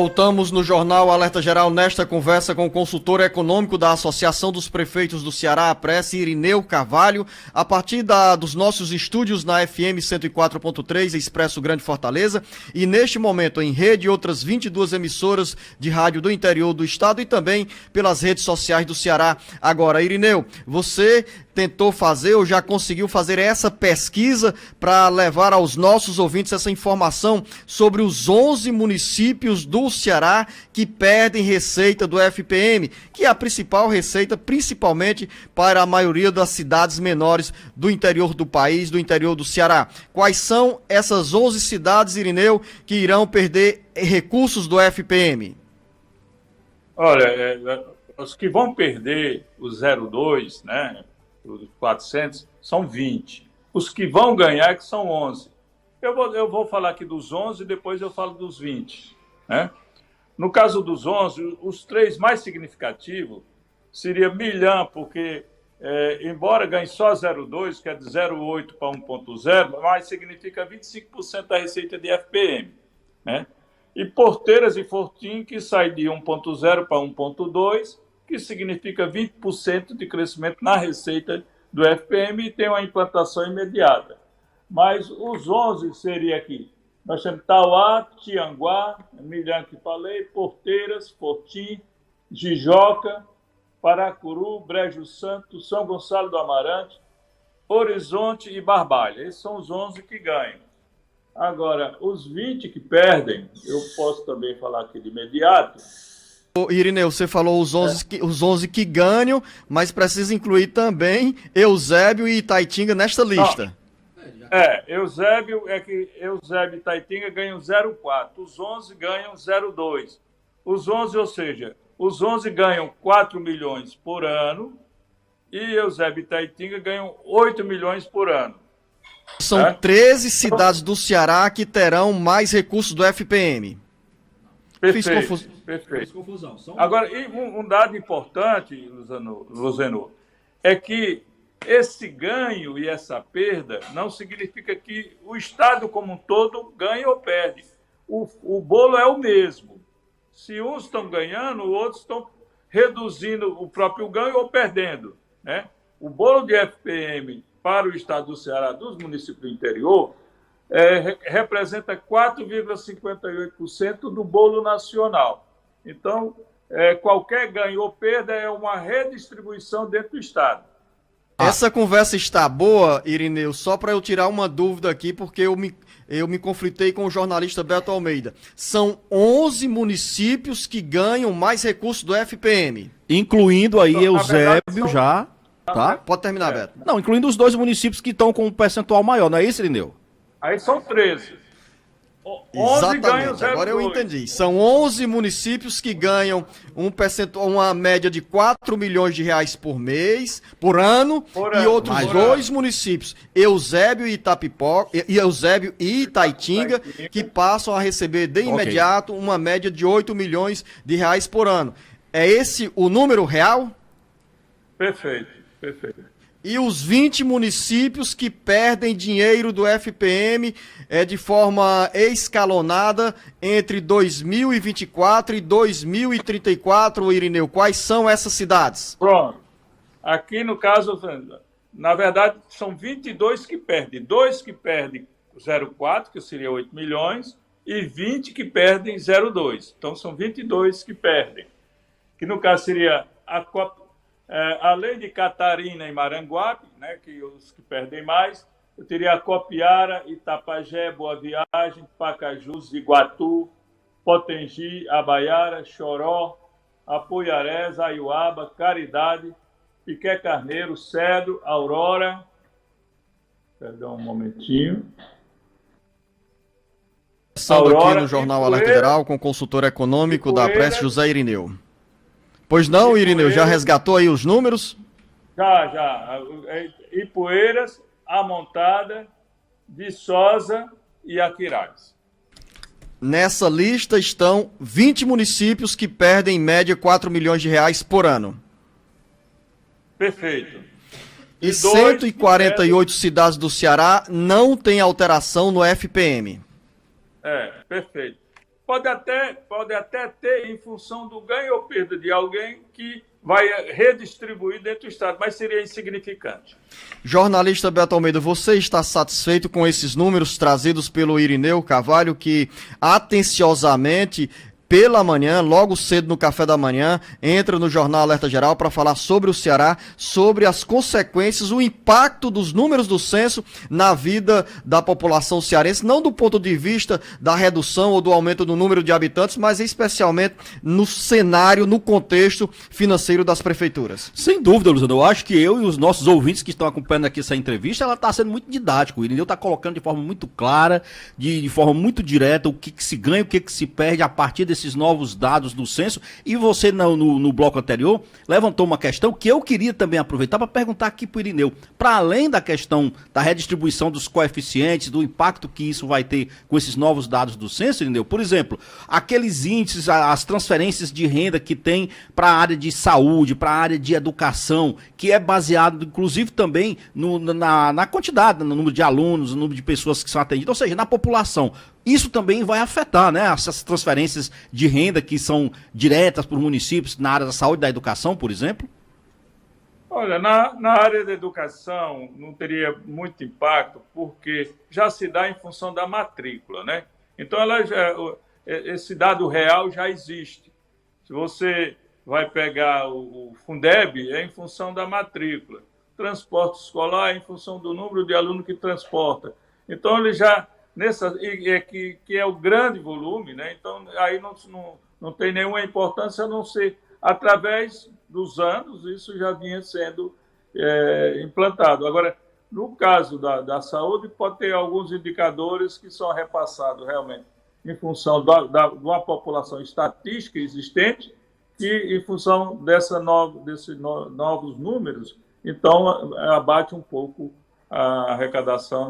Voltamos no Jornal Alerta Geral nesta conversa com o consultor econômico da Associação dos Prefeitos do Ceará, a Prece, Irineu Carvalho, a partir dos nossos estúdios na FM 104.3, Expresso Grande Fortaleza, e neste momento em rede outras 22 emissoras de rádio do interior do estado e também pelas redes sociais do Ceará. Agora, Irineu, você tentou fazer ou já conseguiu fazer essa pesquisa para levar aos nossos ouvintes essa informação sobre os 11 municípios do Ceará que perdem receita do FPM, que é a principal receita, principalmente para a maioria das cidades menores do interior do país, do interior do Ceará. Quais são essas 11 cidades, Irineu, que irão perder recursos do FPM? Olha, os que vão perder o 02, né, os 400, são 20. Os que vão ganhar que são 11. Eu vou falar aqui dos 11 e depois eu falo dos 20. Né? No caso dos 11, os três mais significativos seria Milhã, porque embora ganhe só 0,2, que é de 0,8 para 1,0, mas significa 25% da receita de FPM. Né? E Porteiras e Fortim, que sai de 1,0 para 1,2, que significa 20% de crescimento na receita do FPM e tem uma implantação imediata. Mas os 11 seria aqui. Nós temos Tauá, Tianguá, Milhã que falei, Porteiras, Fortim, Jijoca, Paracuru, Brejo Santo, São Gonçalo do Amarante, Horizonte e Barbalha. Esses são os 11 que ganham. Agora, os 20 que perdem, eu posso também falar aqui de imediato. Irineu, você falou os 11 que ganham, mas precisa incluir também Eusébio e Itaitinga nesta lista. Eusébio e Itaitinga ganham 0,4, os 11 ganham 0,2. Os 11, ou seja, os 11 ganham 4 milhões por ano e Eusébio e Itaitinga ganham 8 milhões por ano. São 13 cidades do Ceará que terão mais recursos do FPM. Perfeito. Agora, e um dado importante, Luzeno, é que esse ganho e essa perda não significa que o Estado como um todo ganha ou perde. O bolo é o mesmo. Se uns estão ganhando, outros estão reduzindo o próprio ganho ou perdendo. Né? O bolo de FPM para o Estado do Ceará, dos municípios do interior, representa 4,58% do bolo nacional. Então, qualquer ganho ou perda é uma redistribuição dentro do Estado. Essa conversa está boa, Irineu, só para eu tirar uma dúvida aqui, porque eu me conflitei com o jornalista Beto Almeida. São 11 municípios que ganham mais recursos do FPM. Incluindo aí Eusébio já, tá? Pode terminar, Beto. Não, incluindo os dois municípios que estão com um percentual maior, não é isso, Irineu? Aí são 13. 11 Exatamente, agora eu entendi. São 11 municípios que ganham uma média de 4 milhões de reais por mês, por ano, e outros dois municípios, Eusébio e Eusébio e Itaitinga, que passam a receber de imediato uma média de 8 milhões de reais por ano. É esse o número real? Perfeito. E os 20 municípios que perdem dinheiro do FPM de forma escalonada entre 2024 e 2034, Irineu, quais são essas cidades? Pronto. Aqui no caso, na verdade, são 22 que perdem. 2 que perdem 0,4, que seria 8 milhões, e 20 que perdem 0,2. Então, são 22 que perdem. Que no caso seria além de Catarina e Maranguape, né, que os que perdem mais, eu teria Acopiara, Itapajé, Boa Viagem, Pacajus, Iguatu, Potengi, Abaiara, Choró, Apuiarés, Aiuaba, Caridade, Piqué Carneiro, Cedro, Aurora. Perdão um momentinho. Passando aqui no Jornal Alerta Geral com o consultor econômico da Prece, José Irineu. Pois não, Irineu, já resgatou aí os números? Já. Ipueiras, Amontada, Viçosa e Aquiraz. Nessa lista estão 20 municípios que perdem em média 4 milhões de reais por ano. Perfeito. E 148 cidades do Ceará não têm alteração no FPM. Perfeito. pode até ter em função do ganho ou perda de alguém que vai redistribuir dentro do Estado, mas seria insignificante. Jornalista Beto Almeida, você está satisfeito com esses números trazidos pelo Irineu Carvalho, que atenciosamente, pela manhã, logo cedo no café da manhã, entra no Jornal Alerta Geral para falar sobre o Ceará, sobre as consequências, o impacto dos números do censo na vida da população cearense, não do ponto de vista da redução ou do aumento do número de habitantes, mas especialmente no cenário, no contexto financeiro das prefeituras. Sem dúvida, Luciano, eu acho que eu e os nossos ouvintes que estão acompanhando aqui essa entrevista, ela está sendo muito didática. O Irineu está colocando de forma muito clara, de forma muito direta, o que se ganha, o que se perde a partir desses novos dados do censo. E você no bloco anterior levantou uma questão que eu queria também aproveitar para perguntar aqui para o Irineu. Para além da questão da redistribuição dos coeficientes, do impacto que isso vai ter com esses novos dados do censo, Irineu, por exemplo, aqueles índices, as transferências de renda que tem para a área de saúde, para a área de educação, que é baseado inclusive também na quantidade, no número de alunos, no número de pessoas que são atendidas, ou seja, na população. Isso também vai afetar, né, essas transferências de renda que são diretas para os municípios na área da saúde e da educação, por exemplo? Olha, na área da educação não teria muito impacto, porque já se dá em função da matrícula, né? Então, esse dado real já existe. Se você vai pegar o Fundeb, é em função da matrícula. Transporte escolar é em função do número de alunos que transporta. Então, ele já... que é o grande volume, né? Então aí não tem nenhuma importância, a não ser através dos anos, isso já vinha sendo implantado. Agora, no caso da saúde, pode ter alguns indicadores que são repassados realmente em função de uma população estatística existente e em função desses novos números, então abate um pouco a arrecadação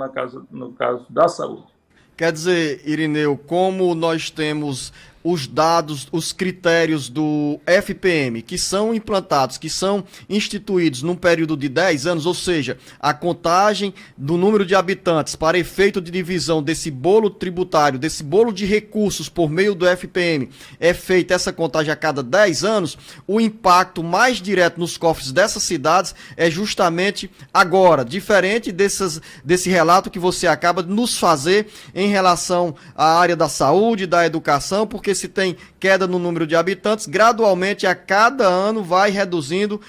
no caso da saúde. Quer dizer, Irineu, como nós temos os dados, os critérios do FPM, que são implantados, que são instituídos num período de 10 anos, ou seja, a contagem do número de habitantes para efeito de divisão desse bolo tributário, desse bolo de recursos por meio do FPM, é feita essa contagem a cada 10 anos, o impacto mais direto nos cofres dessas cidades é justamente agora, diferente desse relato que você acaba de nos fazer em relação à área da saúde, da educação, porque se tem queda no número de habitantes, gradualmente a cada ano vai reduzindo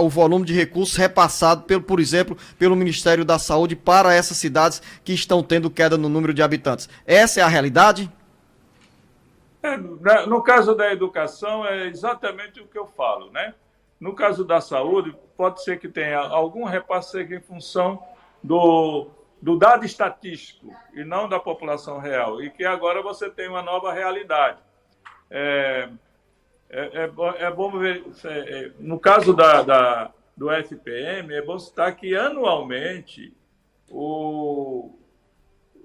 o volume de recursos repassado, por exemplo, pelo Ministério da Saúde para essas cidades que estão tendo queda no número de habitantes. Essa é a realidade? No caso da educação, é exatamente o que eu falo, né? No caso da saúde, pode ser que tenha algum repasse em função do dado estatístico e não da população real, e que agora você tem uma nova realidade. É bom ver, no caso do FPM, é bom citar que anualmente o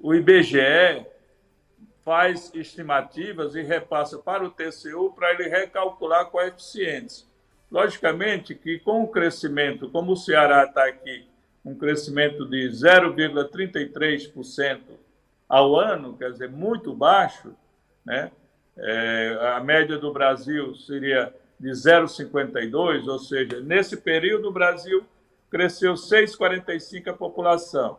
IBGE faz estimativas e repassa para o TCU para ele recalcular coeficientes. Logicamente que com o crescimento, como o Ceará está aqui, um crescimento de 0,33% ao ano, quer dizer, muito baixo, né? A média do Brasil seria de 0,52%, ou seja, nesse período o Brasil cresceu 6,45% a população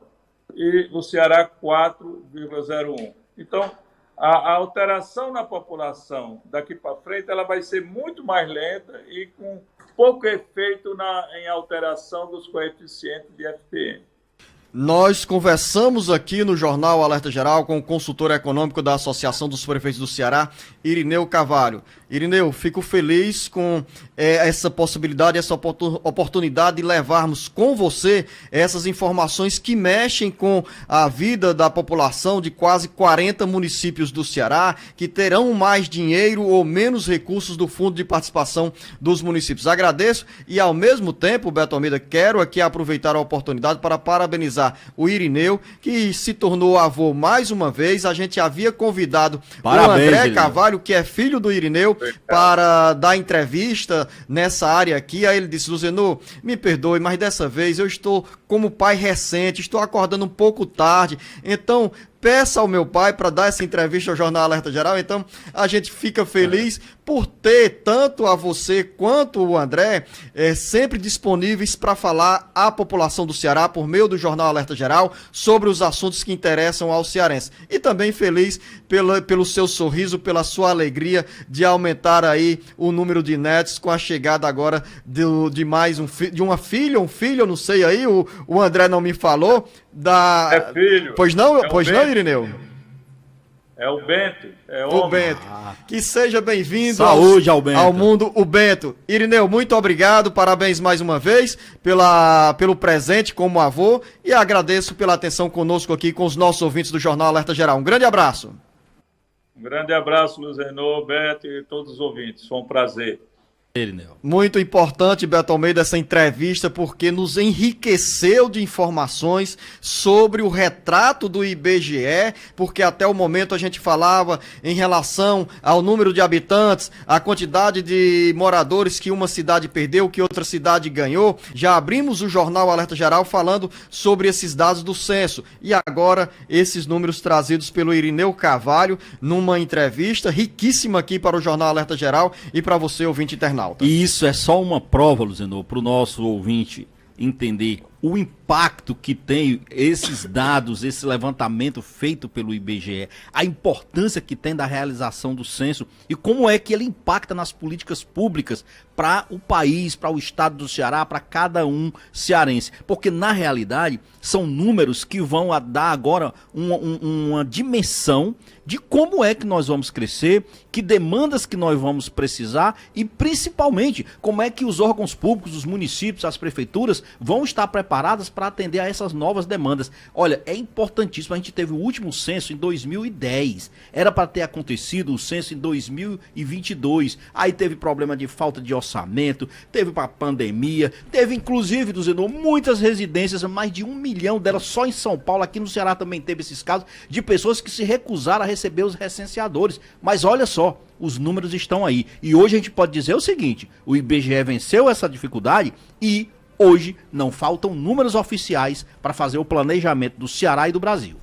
e o Ceará 4,01%. Então, a alteração na população daqui para frente ela vai ser muito mais lenta e com pouco efeito em alteração dos coeficientes de FPM. Nós conversamos aqui no Jornal Alerta Geral com o consultor econômico da Associação dos Prefeitos do Ceará, Irineu Carvalho. Irineu, fico feliz com essa possibilidade, essa oportunidade de levarmos com você essas informações que mexem com a vida da população de quase 40 municípios do Ceará, que terão mais dinheiro ou menos recursos do Fundo de Participação dos Municípios. Agradeço e, ao mesmo tempo, Beto Almeida, quero aqui aproveitar a oportunidade para parabenizar o Irineu, que se tornou avô mais uma vez. A gente havia convidado o André Carvalho, que é filho do Irineu, para dar entrevista nessa área aqui. Aí ele disse: Luzenor, me perdoe, mas dessa vez eu estou como pai recente, estou acordando um pouco tarde, então peça ao meu pai para dar essa entrevista ao Jornal Alerta Geral. Então, a gente fica feliz por ter tanto a você quanto o André sempre disponíveis para falar à população do Ceará por meio do Jornal Alerta Geral sobre os assuntos que interessam ao cearense. E também feliz pelo seu sorriso, pela sua alegria de aumentar aí o número de netos com a chegada agora de mais de uma filha, um filho, eu não sei aí, o André não me falou. É filho. Pois não, Irineu? É o Bento. É o Bento. Que seja bem-vindo Saúde ao Bento. Ao mundo, o Bento. Irineu, muito obrigado, parabéns mais uma vez pelo presente como avô e agradeço pela atenção conosco aqui com os nossos ouvintes do Jornal Alerta Geral. Um grande abraço. Um grande abraço, Luiz Renaud, Beto e todos os ouvintes. Foi um prazer. Muito importante, Beto Almeida, essa entrevista, porque nos enriqueceu de informações sobre o retrato do IBGE, porque até o momento a gente falava em relação ao número de habitantes, a quantidade de moradores que uma cidade perdeu, que outra cidade ganhou. Já abrimos o Jornal Alerta Geral falando sobre esses dados do censo. E agora, esses números trazidos pelo Irineu Carvalho, numa entrevista riquíssima aqui para o Jornal Alerta Geral e para você, ouvinte internauta. E isso é só uma prova, Luzenor, para o nosso ouvinte entender o impacto que tem esses dados, esse levantamento feito pelo IBGE, a importância que tem da realização do censo e como é que ele impacta nas políticas públicas para o país, para o estado do Ceará, para cada um cearense. Porque, na realidade, são números que vão dar agora uma dimensão de como é que nós vamos crescer, que demandas que nós vamos precisar e, principalmente, como é que os órgãos públicos, os municípios, as prefeituras vão estar preparadas para atender a essas novas demandas. Olha, é importantíssimo, a gente teve o último censo em 2010, era para ter acontecido o censo em 2022, aí teve problema de falta de orçamento, teve para pandemia, teve inclusive, Luzenor, muitas residências, mais de 1 milhão delas só em São Paulo, aqui no Ceará também teve esses casos, de pessoas que se recusaram a receber os recenseadores, mas olha só, os números estão aí, e hoje a gente pode dizer o seguinte, o IBGE venceu essa dificuldade e hoje não faltam números oficiais para fazer o planejamento do Ceará e do Brasil.